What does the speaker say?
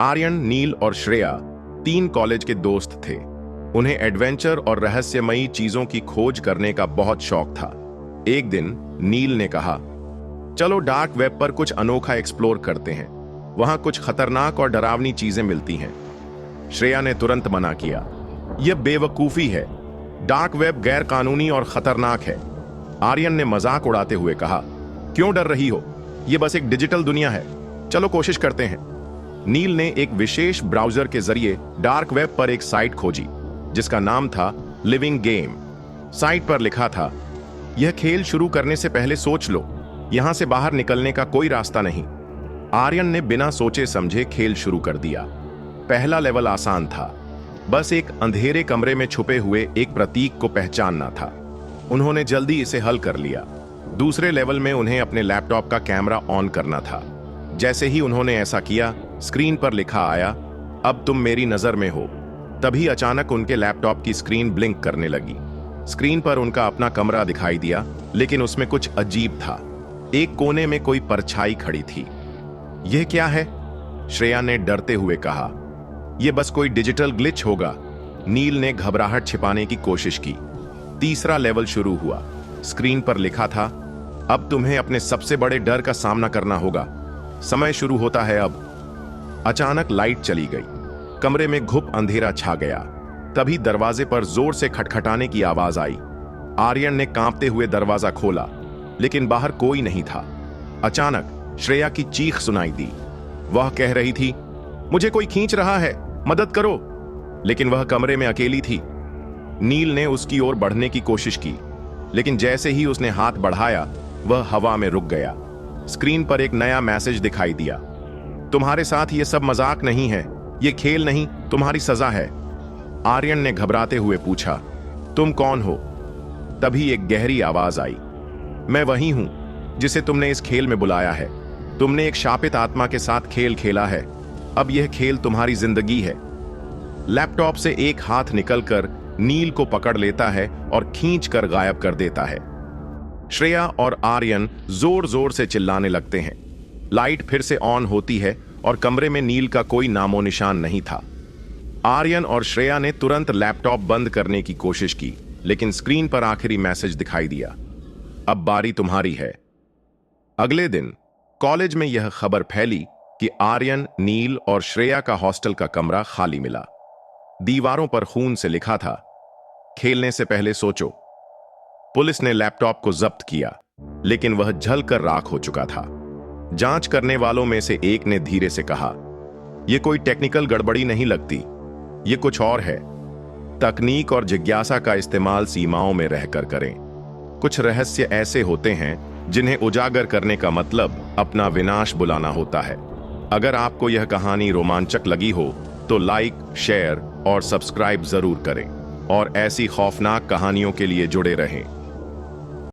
आर्यन, नील और श्रेया 3 कॉलेज के दोस्त थे। उन्हें एडवेंचर और रहस्यमयी चीजों की खोज करने का बहुत शौक था। एक दिन नील ने कहा, चलो डार्क वेब पर कुछ अनोखा एक्सप्लोर करते हैं, वहां कुछ खतरनाक और डरावनी चीजें मिलती हैं। श्रेया ने तुरंत मना किया, यह बेवकूफी है, डार्क वेब गैर कानूनी और खतरनाक है। आर्यन ने मजाक उड़ाते हुए कहा, क्यों डर रही हो, यह बस एक डिजिटल दुनिया है, चलो कोशिश करते हैं। नील ने एक विशेष ब्राउजर के जरिए डार्क वेब पर एक साइट खोजी जिसका नाम था लिविंग गेम। साइट पर लिखा था, यह खेल शुरू करने से पहले सोच लो, यहां से बाहर निकलने का कोई रास्ता नहीं। आर्यन ने बिना सोचे समझे खेल शुरू कर दिया। पहला लेवल आसान था, बस एक अंधेरे कमरे में छुपे हुए एक प्रतीक को पहचानना था। उन्होंने जल्दी इसे हल कर लिया। दूसरे लेवल में उन्हें अपने लैपटॉप का कैमरा ऑन करना था। जैसे ही उन्होंने ऐसा किया, स्क्रीन पर लिखा आया, अब तुम मेरी नजर में हो। तभी अचानक उनके लैपटॉप की स्क्रीन ब्लिंक करने लगी। स्क्रीन पर उनका अपना कमरा दिखाई दिया, लेकिन उसमें कुछ अजीब था। एक कोने में कोई परछाई खड़ी थी। यह क्या है? श्रेया ने डरते हुए कहा, यह बस कोई डिजिटल ग्लिच होगा। नील ने घबराहट छिपाने की कोशिश की। तीसरा लेवल शुरू हुआ। स्क्रीन पर लिखा था, अब तुम्हें अपने सबसे बड़े डर का सामना करना होगा, समय शुरू होता है अब। अचानक लाइट चली गई, कमरे में घुप अंधेरा छा गया। तभी दरवाजे पर जोर से खटखटाने की आवाज आई। आर्यन ने कांपते हुए दरवाजा खोला, लेकिन बाहर कोई नहीं था। अचानक श्रेया की चीख सुनाई दी। वह कह रही थी, मुझे कोई खींच रहा है, मदद करो। लेकिन वह कमरे में अकेली थी। नील ने उसकी ओर बढ़ने की कोशिश की, लेकिन जैसे ही उसने हाथ बढ़ाया, वह हवा में रुक गया। स्क्रीन पर एक नया मैसेज दिखाई दिया, तुम्हारे साथ ये सब मजाक नहीं है, ये खेल नहीं, तुम्हारी सजा है। आर्यन ने घबराते हुए पूछा, तुम कौन हो? तभी एक गहरी आवाज आई, मैं वही हूं जिसे तुमने इस खेल में बुलाया है। तुमने एक शापित आत्मा के साथ खेल खेला है, अब यह खेल तुम्हारी जिंदगी है। लैपटॉप से एक हाथ निकलकर नील को पकड़ लेता है और खींचकर गायब कर देता है। श्रेया और आर्यन जोर जोर से चिल्लाने लगते हैं। लाइट फिर से ऑन होती है और कमरे में नील का कोई नामो निशान नहीं था। आर्यन और श्रेया ने तुरंत लैपटॉप बंद करने की कोशिश की, लेकिन स्क्रीन पर आखिरी मैसेज दिखाई दिया, अब बारी तुम्हारी है। अगले दिन कॉलेज में यह खबर फैली कि आर्यन, नील और श्रेया का हॉस्टल का कमरा खाली मिला। दीवारों पर खून से लिखा था, खेलने से पहले सोचो। पुलिस ने लैपटॉप को जब्त किया, लेकिन वह जलकर राख हो चुका था। जांच करने वालों में से एक ने धीरे से कहा, यह कोई टेक्निकल गड़बड़ी नहीं लगती, यह कुछ और है। तकनीक और जिज्ञासा का इस्तेमाल सीमाओं में रहकर करें। कुछ रहस्य ऐसे होते हैं जिन्हें उजागर करने का मतलब अपना विनाश बुलाना होता है। अगर आपको यह कहानी रोमांचक लगी हो तो लाइक, शेयर और सब्सक्राइब जरूर करें और ऐसी खौफनाक कहानियों के लिए जुड़े रहें।